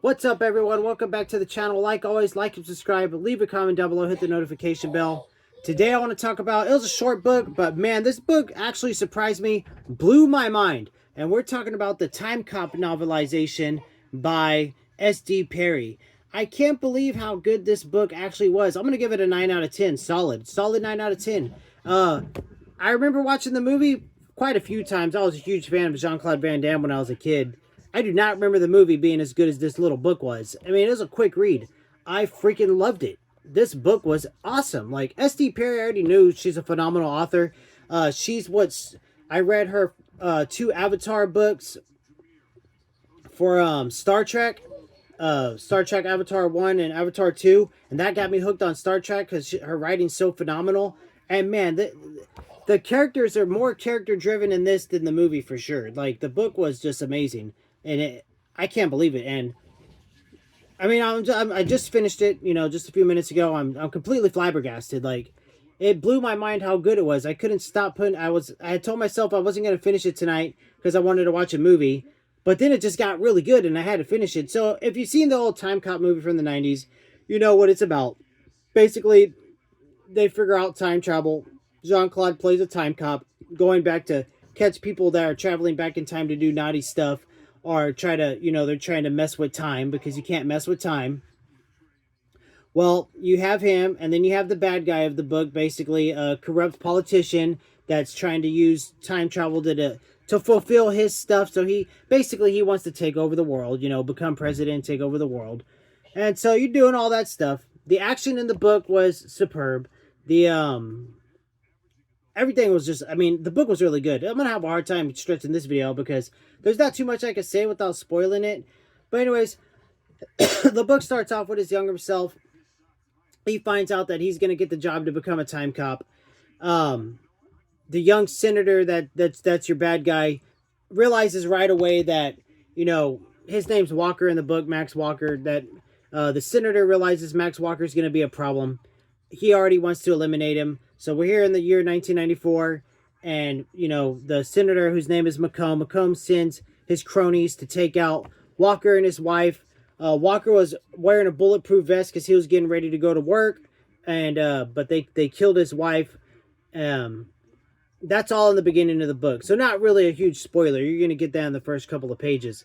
What's up, everyone? Welcome back to the channel. Like always, like and subscribe, leave a comment down below, hit the notification bell. Today I want to talk about, it was a short book, but man, this book actually surprised me, blew my mind. And we're talking about the Timecop novelization by S.D. Perry. I can't believe how good this book actually was. I'm going to give it a 9 out of 10. Solid 9 out of 10. I remember watching the movie quite a few times. I was a huge fan of Jean-Claude Van Damme when I was a kid. I do not remember the movie being as good as this little book was. I mean, it was a quick read. I freaking loved it. This book was awesome. Like, S.D. Perry, I already knew she's a phenomenal author. I read her 2 Avatar books for Star Trek. Star Trek Avatar 1 and Avatar 2. And that got me hooked on Star Trek because her writing's so phenomenal. And man, the characters are more character driven in this than the movie for sure. Like, the book was just amazing. And I can't believe it. And I mean, I just finished it, just a few minutes ago. I'm completely flabbergasted. Like, it blew my mind how good it was. I couldn't stop putting. I had told myself I wasn't gonna finish it tonight because I wanted to watch a movie, but then it just got really good and I had to finish it. So if you've seen the old Time Cop movie from the '90s, you know what it's about. Basically, they figure out time travel. Jean-Claude plays a time cop, going back to catch people that are traveling back in time to do naughty stuff, or they're trying to mess with time because you can't mess with time. Well, you have him, and then you have the bad guy of the book, basically a corrupt politician that's trying to use time travel to fulfill his stuff. So he wants to take over the world, become president, take over the world. And so you're doing all that stuff. The action in the book was superb. The everything was just, I mean, the book was really good. I'm going to have a hard time stretching this video because there's not too much I can say without spoiling it. But anyways, the book starts off with his younger self. He finds out that he's going to get the job to become a time cop. The young senator that's your bad guy realizes right away that, his name's Walker in the book, Max Walker, that the senator realizes Max Walker is going to be a problem. He already wants to eliminate him. So we're here in the year 1994, and, the senator, whose name is McComb sends his cronies to take out Walker and his wife. Walker was wearing a bulletproof vest because he was getting ready to go to work, and but they killed his wife. That's all in the beginning of the book. So not really a huge spoiler. You're going to get that in the first couple of pages.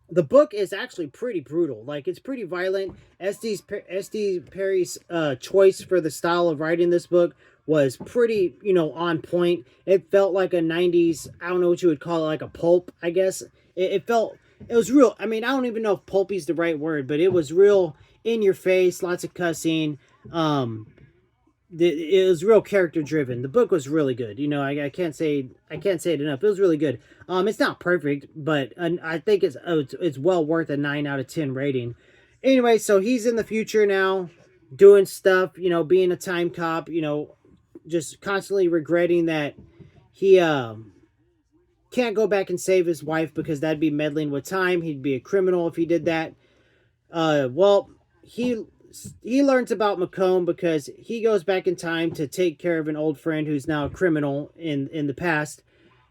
The book is actually pretty brutal. Like, it's pretty violent. S.D. Perry's choice for the style of writing this book was pretty, on point. It felt like a 90s, I don't know what you would call it, like a pulp, I guess. It was real. I mean, I don't even know if pulpy is the right word, but it was real in your face, lots of cussing. It was real character driven. The book was really good. I can't say it enough. It was really good. It's not perfect, but I think it's well worth a 9 out of 10 rating. Anyway, so he's in the future now, doing stuff. Being a time cop. Just constantly regretting that he can't go back and save his wife because that'd be meddling with time. He'd be a criminal if he did that. Well, he learns about McComb because he goes back in time to take care of an old friend who's now a criminal in the past.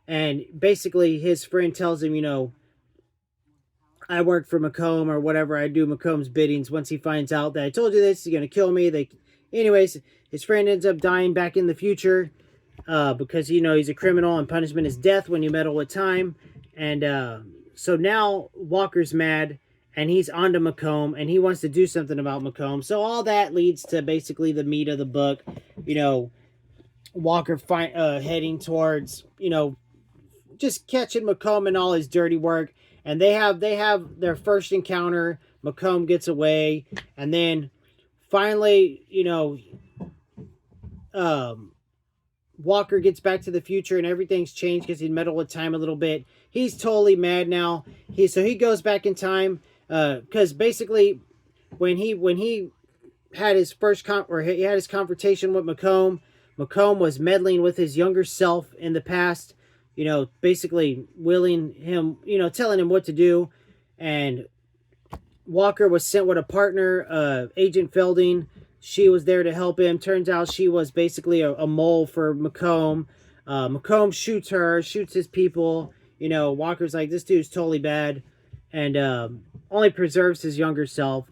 And basically his friend tells him, I work for McComb or whatever. I do McComb's biddings. Once he finds out that I told you this, he's going to kill me. Anyways, his friend ends up dying back in the future because, he's a criminal and punishment is death when you meddle with time. And so now Walker's mad. And he's onto McComb, and he wants to do something about McComb. So all that leads to basically the meat of the book. Walker heading towards, just catching McComb and all his dirty work. And they have their first encounter. McComb gets away, and then finally, Walker gets back to the future, and everything's changed because he meddled with time a little bit. He's totally mad now. He goes back in time. Because basically, when he had his he had his confrontation with McComb was meddling with his younger self in the past. Basically willing him, telling him what to do, and Walker was sent with a partner, Agent Felding. She was there to help him. Turns out she was basically a mole for McComb. McComb shoots his people. Walker's like, this dude's totally bad. and only preserves his younger self.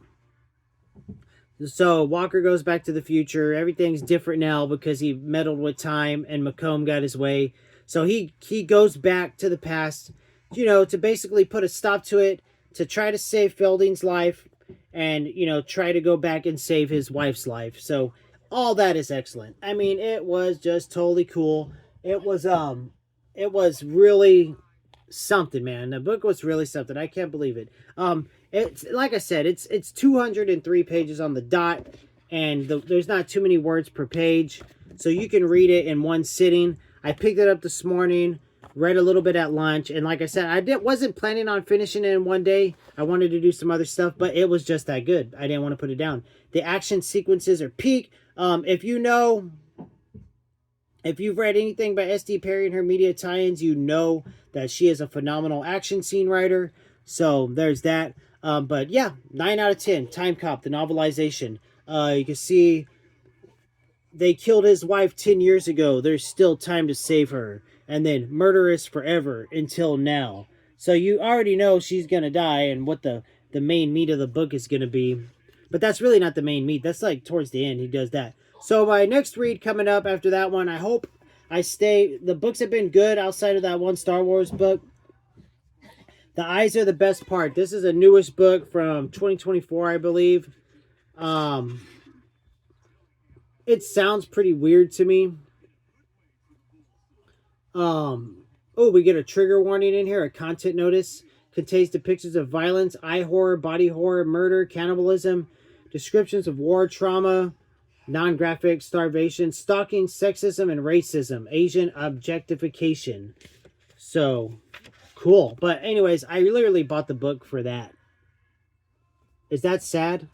So Walker goes back to the future. Everything's different now because he meddled with time and Macomb got his way. So he goes back to the past, to basically put a stop to it, to try to save Fielding's life, and try to go back and save his wife's life. So all that is excellent. I mean, it was just totally cool. It was really something, man. The book was really something. I can't believe it. It's like I said, it's 203 pages on the dot, and there's not too many words per page, so you can read it in one sitting. I picked it up this morning, read a little bit at lunch, and like I said, wasn't planning on finishing it in one day. I wanted to do some other stuff, but it was just that good. I didn't want to put it down. The action sequences are peak. If you've read anything by S.D. Perry and her media tie-ins, you know that she is a phenomenal action scene writer. So there's that. But yeah, 9 out of 10. Timecop, the novelization. You can see they killed his wife 10 years ago. There's still time to save her. And then murder is forever until now. So you already know she's going to die and what the main meat of the book is going to be. But that's really not the main meat. That's like towards the end he does that. So my next read coming up after that one, I hope I stay. The books have been good outside of that one Star Wars book. The eyes are the best part. This is the newest book from 2024, I believe. It sounds pretty weird to me. We get a trigger warning in here, a content notice. Contains depictions of violence, eye horror, body horror, murder, cannibalism, descriptions of war, trauma, non-graphic, starvation, stalking, sexism, and racism, Asian objectification. So, cool. But anyways, I literally bought the book for that. Is that sad?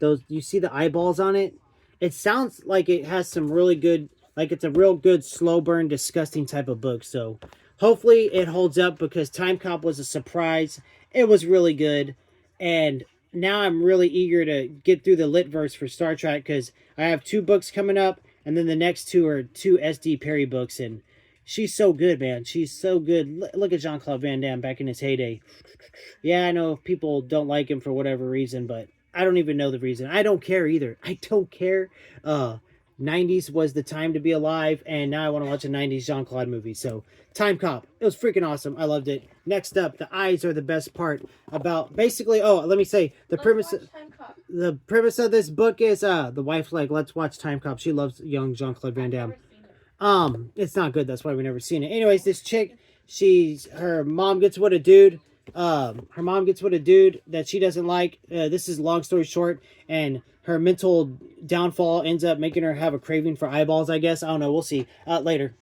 You see the eyeballs on it? It sounds like it has some really good, like it's a real good, slow burn, disgusting type of book. So, hopefully it holds up because Timecop was a surprise. It was really good. And now I'm really eager to get through the Litverse for Star Trek because I have 2 books coming up, and then the next 2 are 2 S.D. Perry books, and she's so good, man. She's so good. Look at Jean-Claude Van Damme back in his heyday. Yeah, I know people don't like him for whatever reason, but I don't even know the reason. I don't care either. I don't care. 90s was the time to be alive, and now I want to watch a 90s Jean-Claude movie. So, Timecop. It was freaking awesome. I loved it. Next up, the eyes are the best part about basically, let me say, the premise of this book is the wife's like, let's watch Timecop. She loves young Jean-Claude Van Damme. It's not good. That's why we've never seen it. Anyways, this chick, her mom gets with a dude. Her mom gets with a dude that she doesn't like. This is long story short, and her mental downfall ends up making her have a craving for eyeballs, I guess. I don't know. We'll see later.